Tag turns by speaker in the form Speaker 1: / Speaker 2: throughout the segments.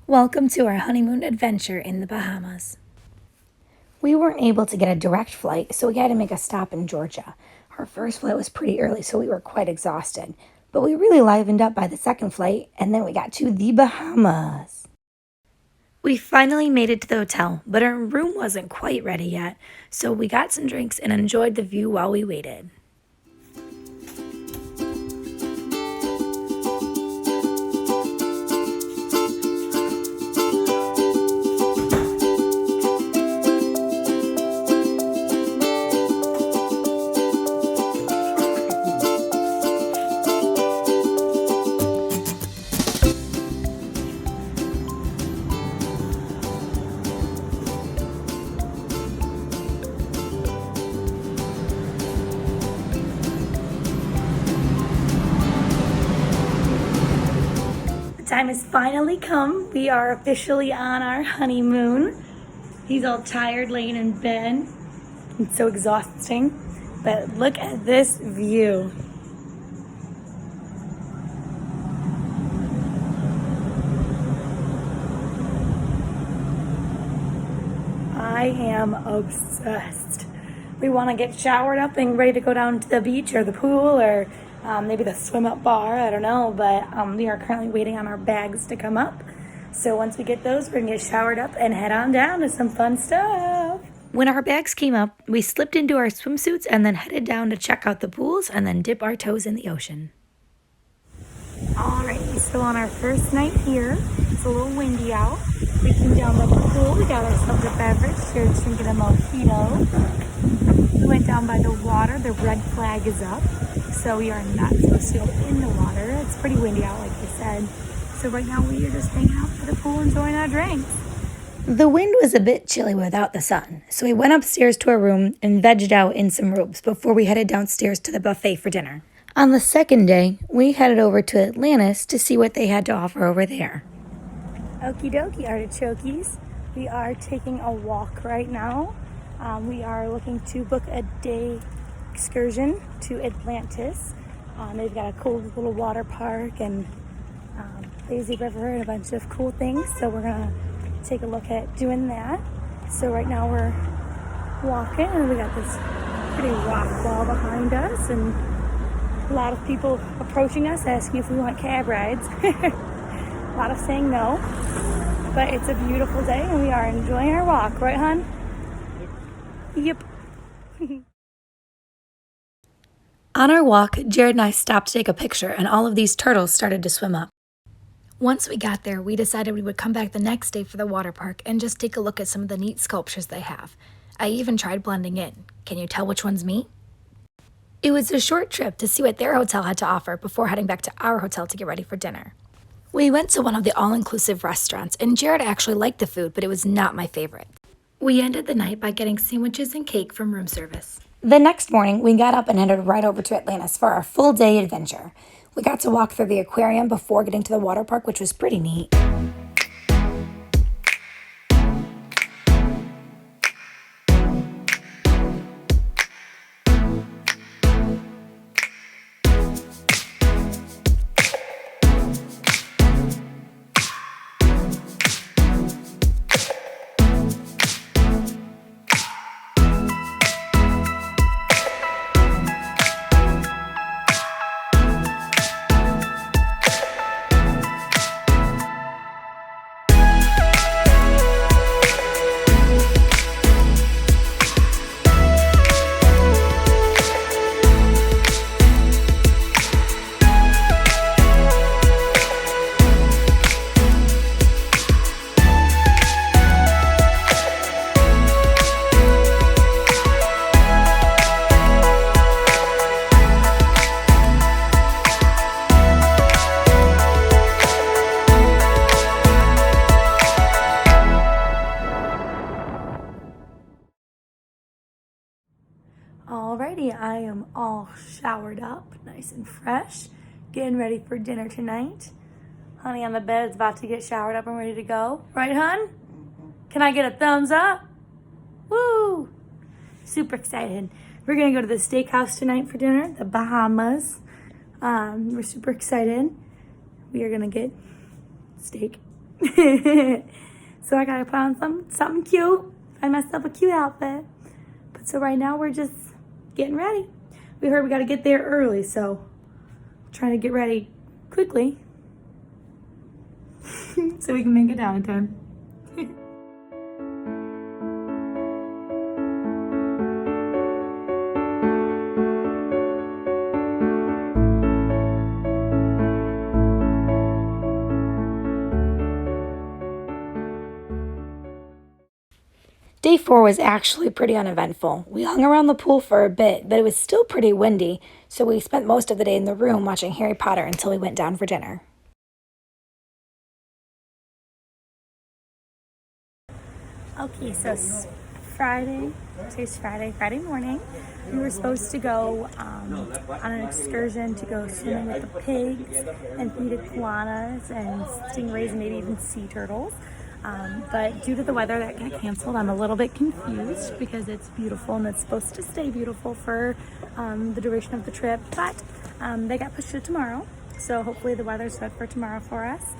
Speaker 1: Welcome to our honeymoon adventure in the Bahamas. We weren't able to get a direct flight, so we had to make a stop in Georgia. Our first flight was pretty early, so we were quite exhausted. But we really livened up by the second flight, and then we got to the Bahamas. We finally made it to the hotel, but our room wasn't quite ready yet, so we got some drinks and enjoyed the view while we waited. Time has finally come. We are officially on our honeymoon. He's all tired laying in bed. It's so exhausting. But look at this view. I am obsessed. We want to get showered up and ready to go down to the beach or the pool or maybe the swim up bar, I don't know, but we are currently waiting on our bags to come up. So once we get those, we're gonna get showered up and head on down to some fun stuff. When our bags came up, we slipped into our swimsuits and then headed down to check out the pools and then dip our toes in the ocean. Alrighty, so on our first night here, it's a little windy out. We came down by the pool, we got ourselves a beverage, Jerrod's drinking a mojito. We went down by the water, the red flag is up. So we are not supposed to go in the water. It's pretty windy out, like I said. So right now we are just hanging out by the pool, enjoying our drinks. The wind was a bit chilly without the sun, so we went upstairs to our room and vegged out in some robes before we headed downstairs to the buffet for dinner. On the second day, we headed over to Atlantis to see what they had to offer over there. Okie dokie, artichokes. We are taking a walk right now. We are looking to book a day excursion to Atlantis. They've got a cool little water park and lazy river and a bunch of cool things. So we're gonna take a look at doing that. So right now we're walking and we got this pretty rock wall behind us and a lot of people approaching us asking if we want cab rides. A lot of saying no, but it's a beautiful day and we are enjoying our walk, right, hon? Yep. On our walk, Jerrod and I stopped to take a picture and all of these turtles started to swim up. Once we got there, we decided we would come back the next day for the water park and just take a look at some of the neat sculptures they have. I even tried blending in. Can you tell which one's me? It was a short trip to see what their hotel had to offer before heading back to our hotel to get ready for dinner. We went to one of the all-inclusive restaurants and Jerrod actually liked the food, but it was not my favorite. We ended the night by getting sandwiches and cake from room service. The next morning, we got up and headed right over to Atlantis for our full-day adventure. We got to walk through the aquarium before getting to the water park, which was pretty neat. Alrighty, I am all showered up, nice and fresh, getting ready for dinner tonight. Honey on the bed is about to get showered up and ready to go. Right, hon? Can I get a thumbs up? Woo! Super excited. We're gonna go to the steakhouse tonight for dinner, the Bahamas. We're super excited. We are gonna get steak So I gotta put on something cute, find myself a cute outfit. But so right now we're just getting ready. We heard we gotta get there early, so trying to get ready quickly so we can make it down in time. Day 4 was actually pretty uneventful. We hung around the pool for a bit, but it was still pretty windy, so we spent most of the day in the room watching Harry Potter until we went down for dinner. Okay, so today's Friday morning. We were supposed to go on an excursion to go swimming with the pigs and feed iguanas and stingrays and maybe even sea turtles. But due to the weather that got canceled, I'm a little bit confused because it's beautiful and it's supposed to stay beautiful for the duration of the trip. But they got pushed to tomorrow, so hopefully the weather's good for tomorrow for us.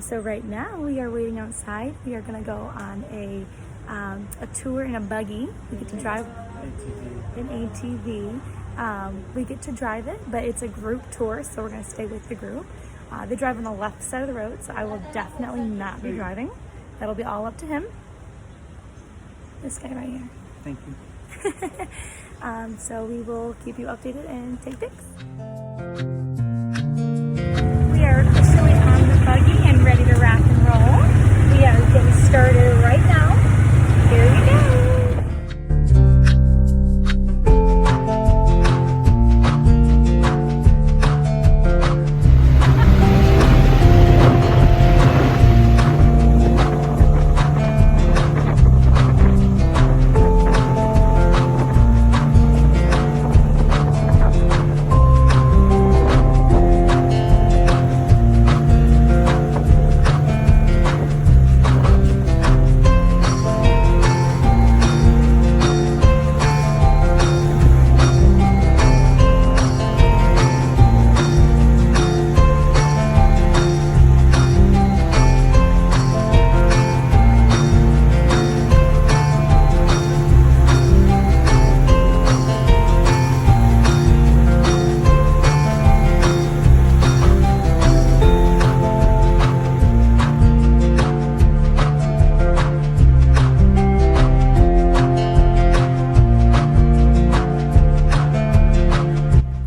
Speaker 1: So right now we are waiting outside. We are gonna go on a tour in a buggy. We get to drive an ATV. We get to drive it, but it's a group tour, so we're gonna stay with the group. They drive on the left side of the road, so I will definitely not be driving. That'll be all up to him. This guy right here.
Speaker 2: Thank you.
Speaker 1: So we will keep you updated and take pics. We are officially on the buggy and ready to rock and roll. We are getting started right now. Here we go.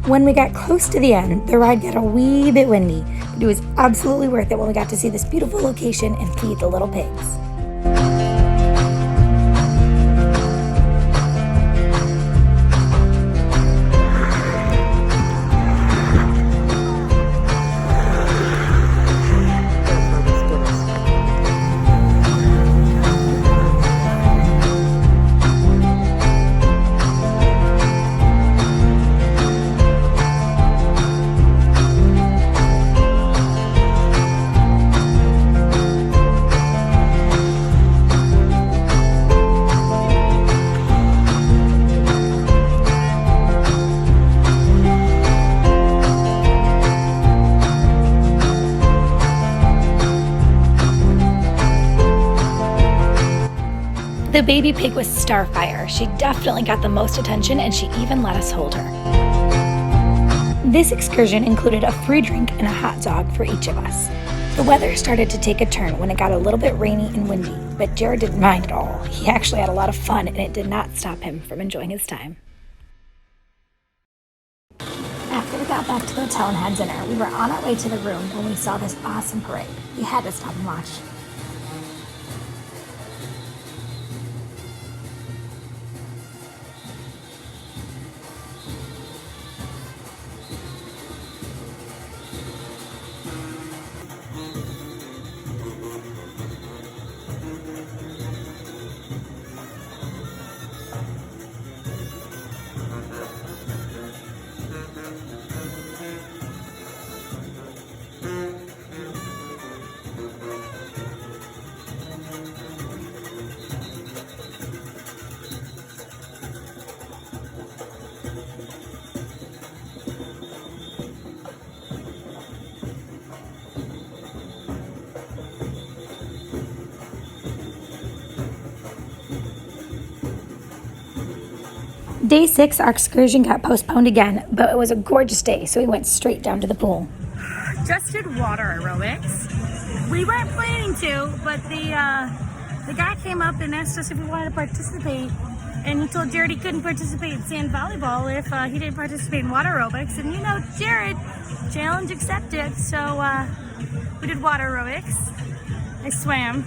Speaker 1: When we got close to the end, the ride got a wee bit windy, but it was absolutely worth it when we got to see this beautiful location and feed the little pigs. The baby pig was Starfire. She definitely got the most attention and she even let us hold her. This excursion included a free drink and a hot dog for each of us. The weather started to take a turn when it got a little bit rainy and windy, but Jerrod didn't mind at all. He actually had a lot of fun and it did not stop him from enjoying his time. After we got back to the hotel and had dinner, we were on our way to the room when we saw this awesome parade. We had to stop and watch.
Speaker 2: Day 6, our excursion got postponed again, but it was a gorgeous day, so we went straight down to the pool.
Speaker 1: Just did water aerobics. We weren't planning to, but the guy came up and asked us if we wanted to participate, and he told Jerrod he couldn't participate in sand volleyball if he didn't participate in water aerobics. And you know, Jerrod, challenge accepted. So we did water aerobics. I swam.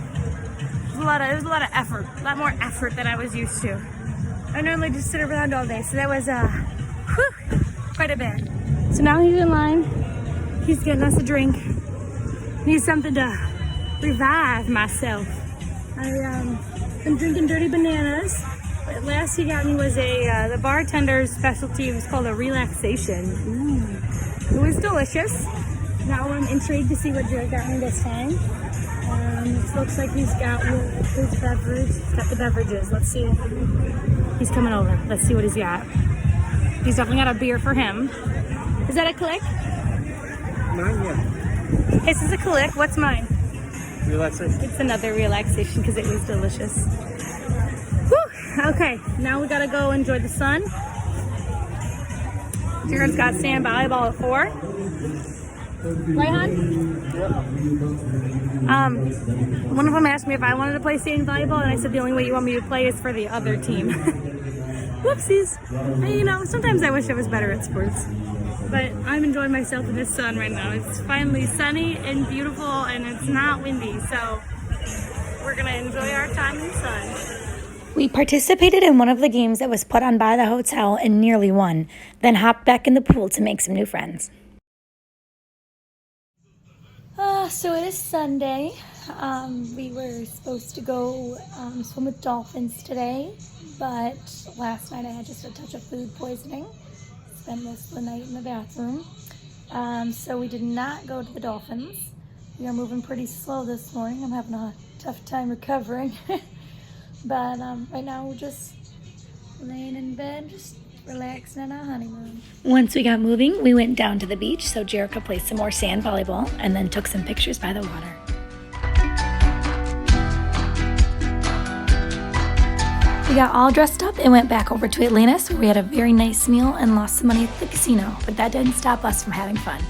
Speaker 1: It was a lot of effort, a lot more effort than I was used to. I normally just sit around all day, so that was quite a bit. So now he's in line. He's getting us a drink. Need something to revive myself. I've been drinking dirty bananas. But last he got me was the bartender's specialty. It was called a relaxation. It was delicious. Now I'm intrigued to see what Jerrod got me this time. It looks like he's got his beverage. He's got the beverages. Let's see. He's coming over. Let's see what he's got. He's definitely got a beer for him. Is that a click?
Speaker 3: Mine, yeah.
Speaker 1: This is a click. What's mine?
Speaker 3: Relaxation.
Speaker 1: It's another relaxation because it was delicious. Whew. Okay, now we gotta go enjoy the sun. Jerrod's got sand volleyball at 4. Right, hon?
Speaker 3: Yep.
Speaker 1: One of them asked me if I wanted to play sand volleyball, and I said the only way you want me to play is for the other team. Whoopsies. You know, sometimes I wish I was better at sports. But I'm enjoying myself in the sun right now. It's finally sunny and beautiful, and it's not windy, so we're gonna enjoy our time in the sun.
Speaker 2: We participated in one of the games that was put on by the hotel and nearly won, then hopped back in the pool to make some new friends. So it is Sunday. We were supposed to go swim with dolphins today, but last night I had just a touch of food poisoning. Spent most of the night in the bathroom. So we did not go to the dolphins. We are moving pretty slow this morning. I'm having a tough time recovering. But right now we're just laying in bed, just relaxing on our honeymoon. Once we got moving, we went down to the beach so Jerrod could play some more sand volleyball and then took some pictures by the water. We got all dressed up and went back over to Atlantis where we had a very nice meal and lost some money at the casino, but that didn't stop us from having fun.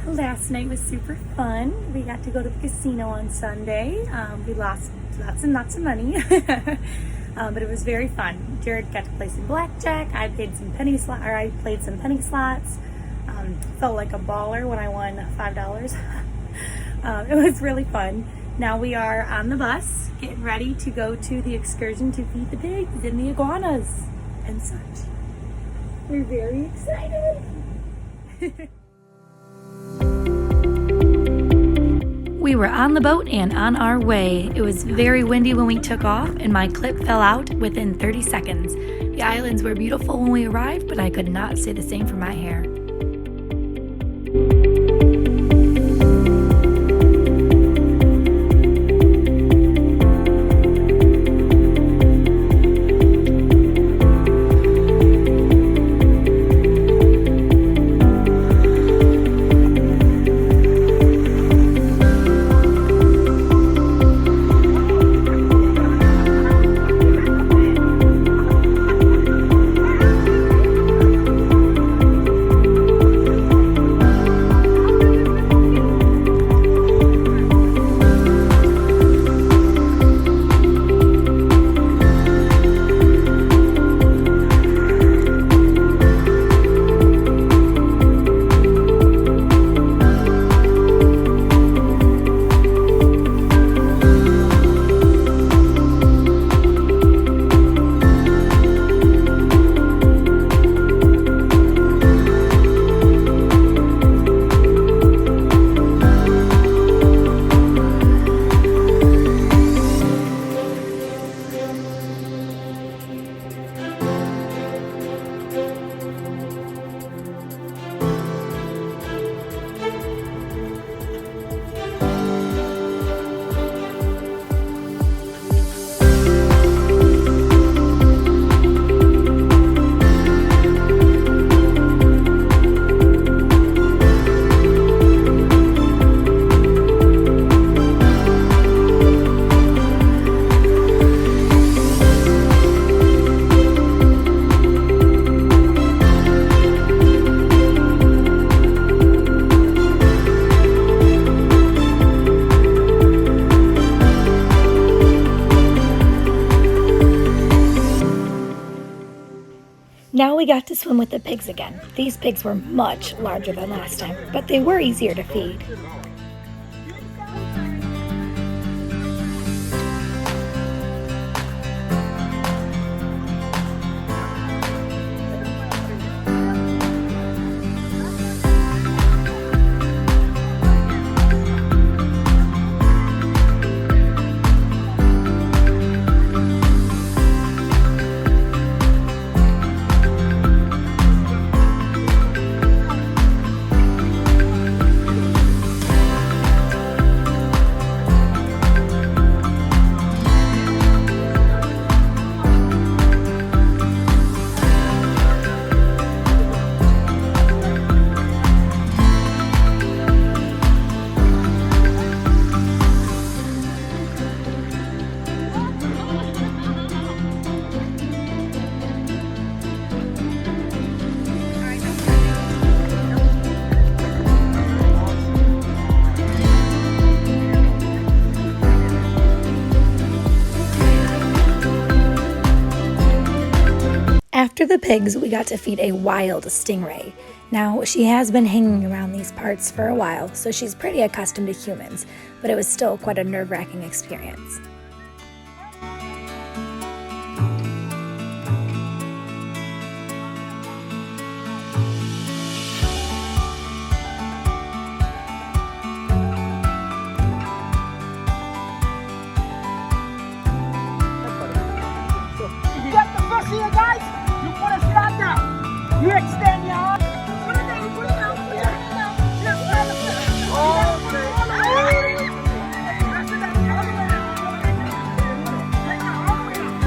Speaker 1: Last night was super fun. We got to go to the casino on Sunday. We lost lots and lots of money, but it was very fun. Jerrod got to play some blackjack. I played some penny slots. Felt like a baller when I won $5. It was really fun. Now we are on the bus, getting ready to go to the excursion to feed the pigs and the iguanas and such. We're very excited.
Speaker 2: We were on the boat and on our way. It was very windy when we took off, and my clip fell out within 30 seconds. The islands were beautiful when we arrived, but I could not say the same for my hair. Now we got to swim with the pigs again. These pigs were much larger than last time, but they were easier to feed. After the pigs, we got to feed a wild stingray. Now, she has been hanging around these parts for a while, so she's pretty accustomed to humans, but it was still quite a nerve-wracking experience.
Speaker 4: You got the first here, guys. You put a start down. You extend your arm. Put it down. Put it down. Put it down. Just let it go. Press it down. All the way down. Take it all the way down. All the way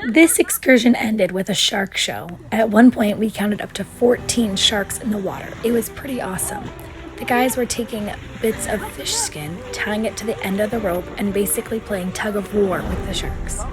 Speaker 2: This excursion ended with a shark show. At one point, we counted up to 14 sharks in the water. It was pretty awesome. The guys were taking bits of fish skin, tying it to the end of the rope, and basically playing tug of war with the sharks.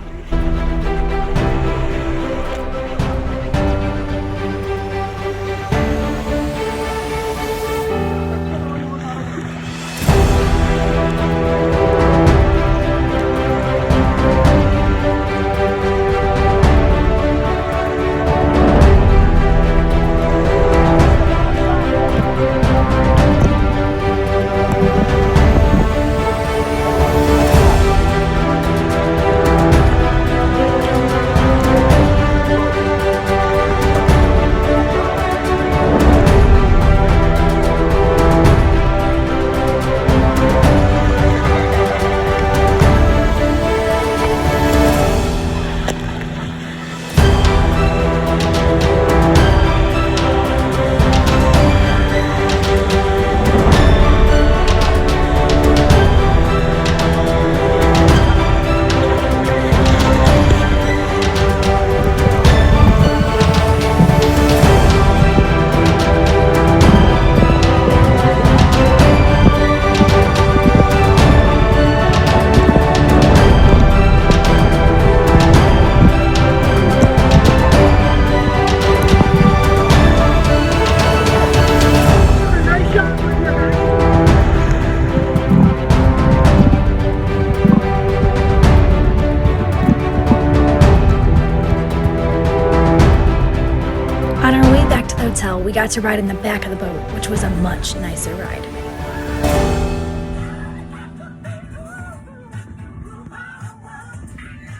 Speaker 2: hotel, we got to ride in the back of the boat, which was a much nicer ride.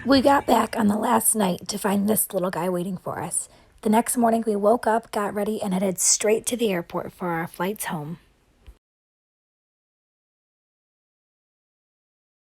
Speaker 2: We got back on the last night to find this little guy waiting for us. The next morning, we woke up, got ready, and headed straight to the airport for our flights home.